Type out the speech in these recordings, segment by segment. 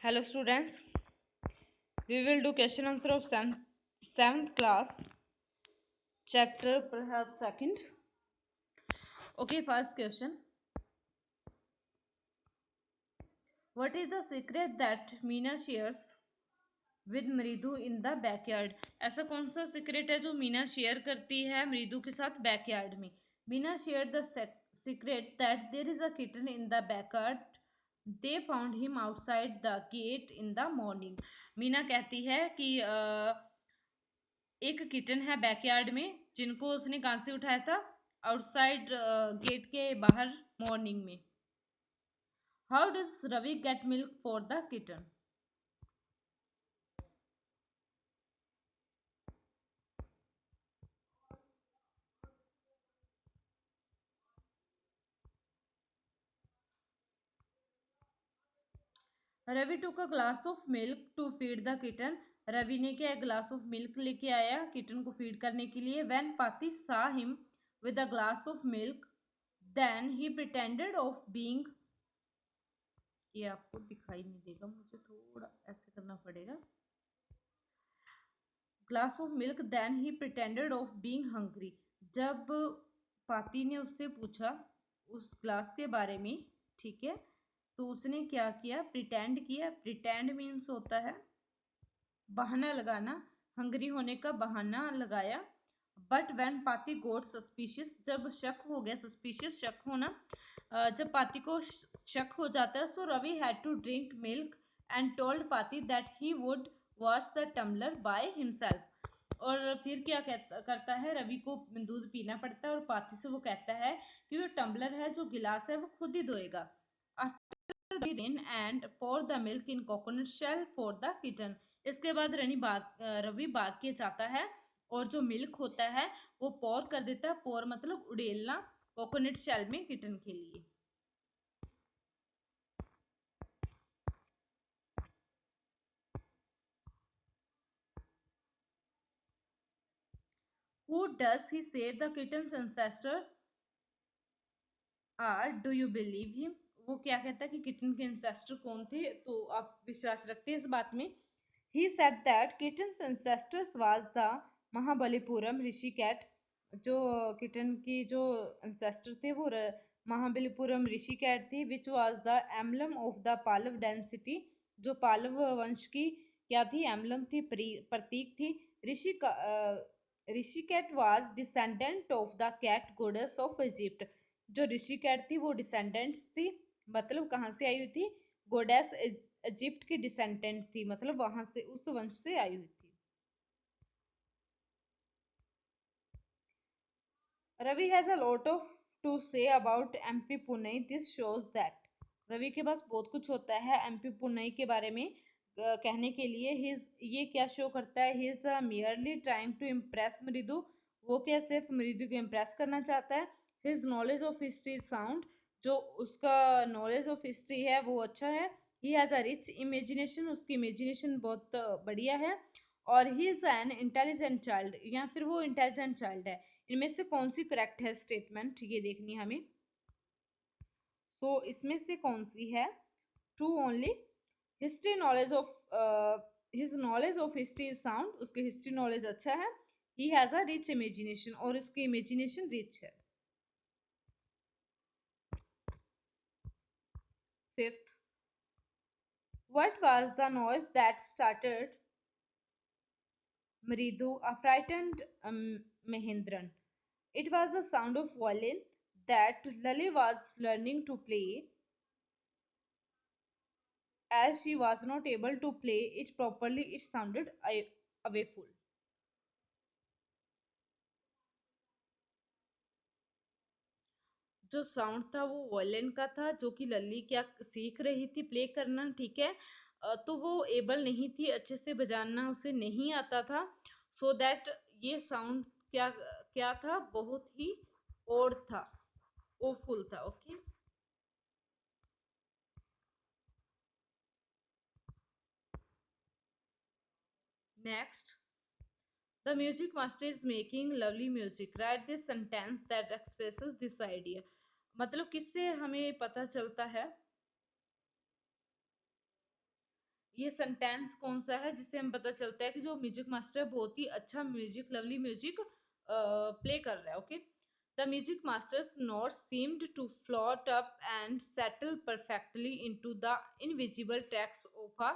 Hello students, we will do question answer of seventh class, chapter perhaps second. Okay, first question. What is the secret that Meena shares with मृदु in the backyard? ऐसा कौन सा secret है जो Meena share करती है मृदु के साथ बैकयार्ड में? Meena shared the secret that there is a kitten in the backyard. They found him outside the gate in the morning. Meena कहती है कि एक किटन है बैकयार्ड में जिनको उसने कहां से उठाया था? आउटसाइड गेट के बाहर मॉर्निंग में. How does Ravi get milk for the kitten? Ravi took a glass of milk to feed the kitten. Ravi ने क्या ग्लास ऑफ मिल्क लेके आया किटन को फीड करने के लिए. When Pati saw him with a glass of milk then he pretended of being. ये आपको दिखाई नहीं देगा, मुझे थोड़ा ऐसे करना पड़ेगा. Glass of milk then he pretended of being hungry. जब पाती ने उससे पूछा उस ग्लास के बारे में, ठीक है, तो उसने क्या किया? प्रिटेंड किया. प्रिटेंड मीन्स होता है बहाना लगाना, हंग्री होने का बहाना लगाया. बट व्हेन पाती गोट सस्पिशियस, जब शक हो गया, सस्पिशियस शक होना, जब पाती को शक हो जाता है, so Ravi had to drink milk and told Pati that he would wash the tumbler by himself. और फिर क्या करता है? रवि को दूध पीना पड़ता है और पाती से वो कहता है कि जो टम्बलर है, जो गिलास है, वो खुद ही धोएगा. And pour the milk in coconut shell for the kitten. इसके बाद रवि बाग के जाता है और जो मिल्क होता है वो पोर कर देता है. पोर मतलब उड़ेलना, कोकोनट शेल में किटन के लिए. Who does he say the kitten's ancestor are? Do you believe him? वो क्या कहता है कि किटन के एंसेस्टर कौन थे? तो आप विश्वास रखते हैं इस बात में? He said that kitten's ancestors was the Mahabalipuram Rishi cat. जो किटन की जो एंसेस्टर थे वो महाबलीपुरम ऋषि कैट थी. Which was the emblem of the Pallava density, जो पालव वंश की क्या थी? एम्बलम थी, प्रतीक थी. ऋषि cat was descendant of the cat goddess of Egypt. जो ऋषि कैट थी वो डिसेंडेंट्स थी, मतलब कहाँ से आई हुई थी? गोडेस इजिप्ट की डिसेंडेंट थी, मतलब वहां से, उस वंश से आई हुई थी. Ravi has a lot of to say about MP Pune. This shows that. Ravi के पास बहुत कुछ होता है एमपी पुणे के बारे में कहने के लिए. हिज, ये क्या शो करता है? He is merely trying to impress Mridu. वो क्या सिर्फ मृदु को इम्प्रेस करना चाहता है. His knowledge of history is sound. जो उसका नॉलेज ऑफ हिस्ट्री है वो अच्छा है. He has a rich imagination. उसकी इमेजिनेशन बहुत बढ़िया है. और he is an intelligent child, या फिर वो इंटेलिजेंट चाइल्ड है. इनमें से कौन सी करेक्ट है स्टेटमेंट, ये देखनी है हमें. सो इसमें से कौन सी है? True only. History knowledge of his knowledge of history is sound. उसकी हिस्ट्री नॉलेज अच्छा है. He has a rich imagination, और उसकी इमेजिनेशन रिच है. Fifth, what was the noise that started मृदु a frightened Mahendran? It was the sound of violin that Lali was learning to play. As she was not able to play it properly, it sounded awful. जो sound था वो violin का था, जो कि लल्ली क्या सीख रही थी प्ले करना, ठीक है. तो वो एबल नहीं थी अच्छे से बजाना, उसे नहीं आता था. सो दैट ये साउंड क्या क्या था? बहुत ही ओड था, ओफुल था. Okay. Next, the music master is making lovely music. Write this sentence that expresses this idea. मतलब किससे हमें पता चलता है? ये सेंटेंस कौन सा है जिससे हमें पता चलता है कि जो म्यूजिक मास्टर है बहुत ही अच्छा म्यूजिक, लवली म्यूजिक प्ले कर रहा है। Okay, the music masters notes seemed to float up and settle perfectly into the invisible text of a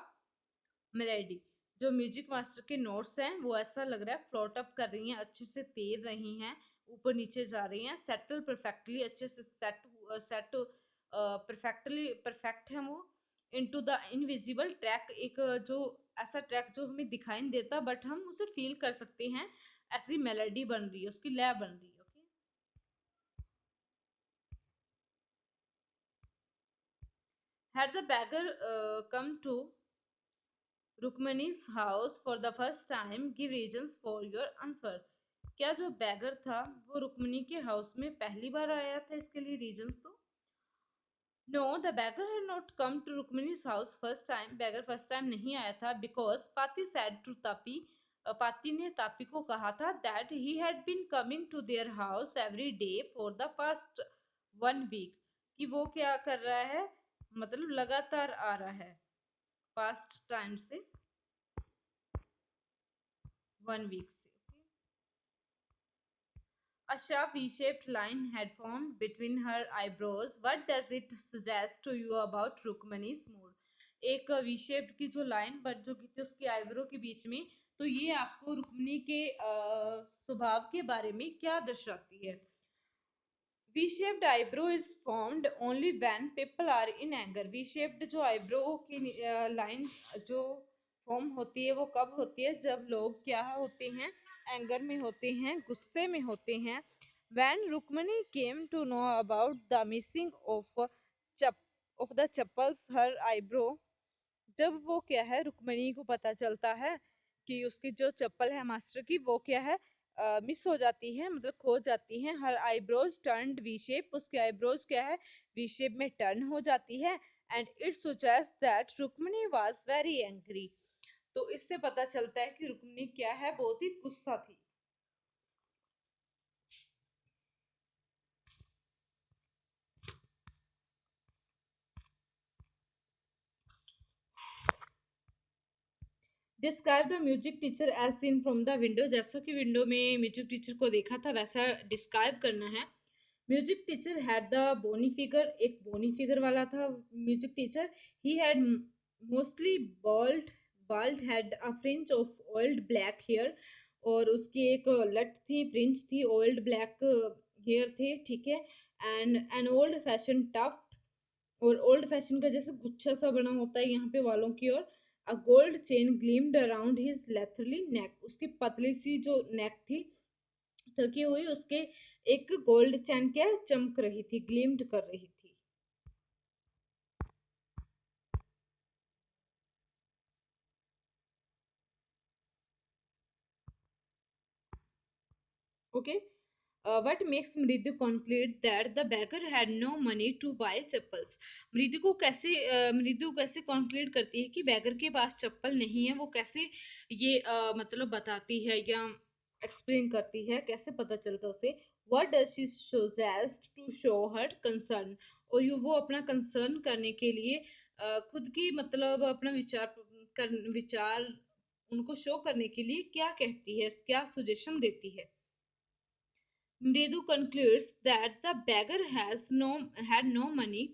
melody. जो म्यूजिक मास्टर के नोट्स हैं वो ऐसा लग रहा है फ्लोट अप कर रही हैं, अच्छे से तैर रही हैं, ऊपर नीचे जा रही हैं, सेटल परफेक्टली, अच्छे से सेट परफेक्टली परफेक्ट है वो, इनटू द इनविजिबल ट्रैक, एक जो ऐसा ट्रैक जो हमें दिखाई नहीं देता बट हम उसे फील कर सकते हैं, ऐसी मेलेडी बन रही है, उसकी लय बन रही है। Okay, had the beggar come to Rukmini's house for the first time, give reasons for your answer। क्या जो बैगर था वो रुक्मनी के हाउस में पहली बार आया था, इसके लिए रीजंस दो। No, the beggar had not come to Rukmini's house first time, beggar first time नहीं आया था, बिकॉज पाती सैड टू तापी, पाती ने तापी को कहा था that he had been coming to their house every day for the past 1 week, कि वो क्या कर रहा है, मतलब लगातार आ रहा है पास्ट टाइम से, 1 वीक से। A sharp V-shaped line had formed between her eyebrows. What does it suggest to you about Rukmani's mood? एक V-shaped की जो लाइन बन चुकी थी उसकी आईब्रो के बीच में, तो ये आपको रुक्मणी के स्वभाव के बारे में क्या दर्शाती है? V-shaped eyebrow is formed only when people are in anger। V-shaped जो eyebrow की लाइन जो फॉर्म होती है वो कब होती है? जब लोग क्या होते हैं, एंगर में होते हैं, गुस्से में होते हैं। When Rukmani came to know about the missing of the chappals, her eyebrow, जब वो क्या है, रुक्मणी को पता चलता है कि उसकी जो चप्पल है मास्टर की वो क्या है, मिस हो जाती है, मतलब खो जाती है। Her eyebrows turned V shape, उसके आईब्रोज क्या है, वी शेप में टर्न हो जाती है। And it suggest that Rukmani was very angry, तो इससे पता चलता है कि रुक्मणी क्या है, बहुत ही गुस्सा थी। Describe the music teacher as seen from the window, जैसा कि विंडो में म्यूजिक टीचर को देखा था वैसा डिस्क्राइब करना है। Music teacher had the bony figure, एक बोनी फिगर वाला था music teacher. He had mostly bold bald, had a fringe of old black hair, और उसकी एक लट थी, फ्रिंज थी, ओल्ड ब्लैक हेयर थे, ठीक है। And an old fashion tough, और ओल्ड फैशन का जैसे गुच्छा सा बना होता है यहाँ पे वालों की ओर। A gold chain gleamed around his leathery neck, उसकी पतली सी जो नेक थी थकी हुई, उसके एक गोल्ड चैन क्या चमक रही थी, ग्लीम्ड कर रही थी। ओके, what makes मृदु conclude that the beggar had no money to buy chappals? मृदु कैसे conclude करती है कि बैगर के पास चप्पल नहीं है, वो कैसे ये मतलब बताती है या एक्सप्लेन करती है, कैसे पता चलता है उसे? what does she suggest to show her concern, और यू वो अपना कंसर्न करने के लिए खुद की मतलब अपना विचार उनको शो करने के लिए क्या कहती है, क्या सजेशन देती है? Mridu concludes that the beggar had no money,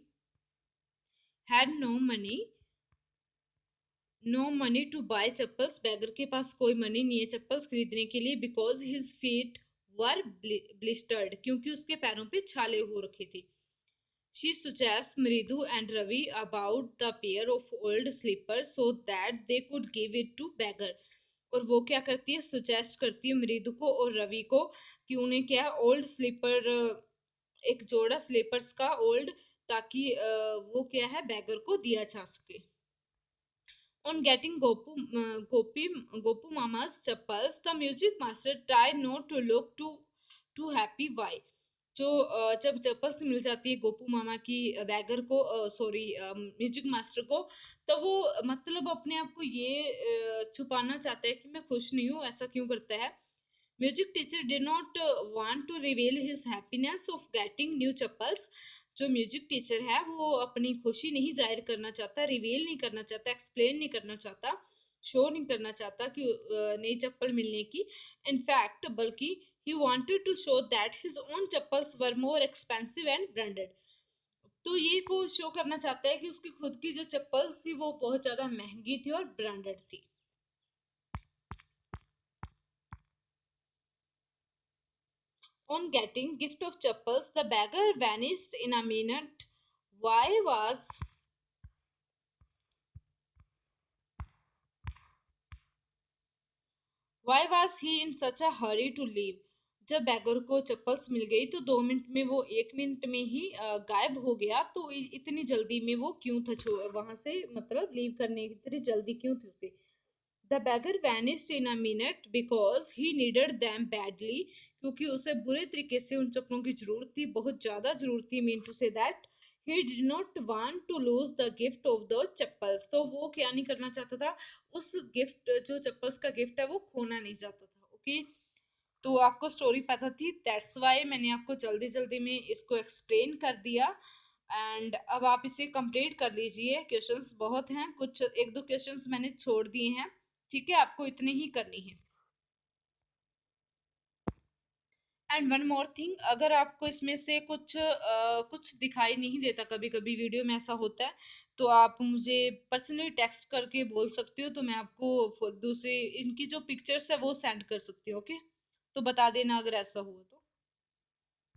had no money to buy chappals, beggar के पास कोई मनी नहीं है चप्पल्स खरीदने के लिए, because his feet were blistered, क्योंकि उसके पैरों पे छाले हो रखे थे। She suggests Mridu and Ravi about the pair of old slippers so that they could give it to beggar। और वो क्या करती है, सुजेस्ट करती है मृदु को और रवि को कि उन्हें क्या ओल्ड स्लीपर, एक जोड़ा स्लीपर्स का ओल्ड, ताकि वो क्या है बैगर को दिया जा सके। On getting Gopu Mama's chappals, the music master tried not to look too happy. Why? जो जब चप्पल्स मिल जाती है गोपू मामा की बैगर को, सॉरी म्यूजिक मास्टर को, तो वो मतलब अपने आप को ये छुपाना चाहता है कि मैं खुश नहीं हूँ, ऐसा क्यों करता है? Music teacher did not want to reveal his happiness of getting new chappals, जो म्यूजिक टीचर है वो अपनी खुशी नहीं जाहिर करना चाहता, रिवील नहीं करना चाहता, एक्सप्लेन नहीं करना चाहता, शो नहीं करना चाहता कि नई चप्पल मिलने की। इनफैक्ट बल्कि he wanted to show that his own chappals were more expensive and branded। तो ये वो शो करना चाहता है कि उसकी खुद की जो चप्पल्स थी वो बहुत ज्यादा महंगी थी और ब्रांडेड थी। On getting gift of chappals, the beggar vanished in a minute. Why was Why was he in such a hurry to leave? जब बैगर को चप्पल्स मिल गई तो 2 मिनट में वो 1 मिनट में ही गायब हो गया। तो इतनी जल्दी में वो क्यों था वहां से, मतलब लीव करने की इतनी जल्दी क्यों थी उसे? The beggar vanished in a minute because he needed them badly। क्योंकि उसे बुरे तरीके से उन चप्पलों की जरूरत थी, बहुत ज्यादा जरूरत थी। Mean to say that he did not want to lose the gift of the chappals. तो वो क्या नहीं करना चाहता था, उस गिफ्ट जो चप्पल्स का गिफ्ट है वो खोना नहीं चाहता था। ओके, तो आपको स्टोरी पता थी, दैट्स वाई मैंने आपको जल्दी जल्दी में इसको एक्सप्लेन कर दिया। एंड अब आप इसे कंप्लीट कर लीजिए, क्वेश्चंस बहुत हैं, कुछ एक दो क्वेश्चंस मैंने छोड़ दिए हैं। ठीक है, आपको इतनी ही करनी है। एंड वन मोर थिंग, अगर आपको इसमें से कुछ दिखाई नहीं देता, कभी कभी वीडियो में ऐसा होता है, तो आप मुझे पर्सनली टेक्स्ट करके बोल सकते हो, तो मैं आपको दूसरे इनकी जो पिक्चर्स है वो सेंड कर सकती हूँ। ओके, तो बता देना अगर ऐसा हुआ तो।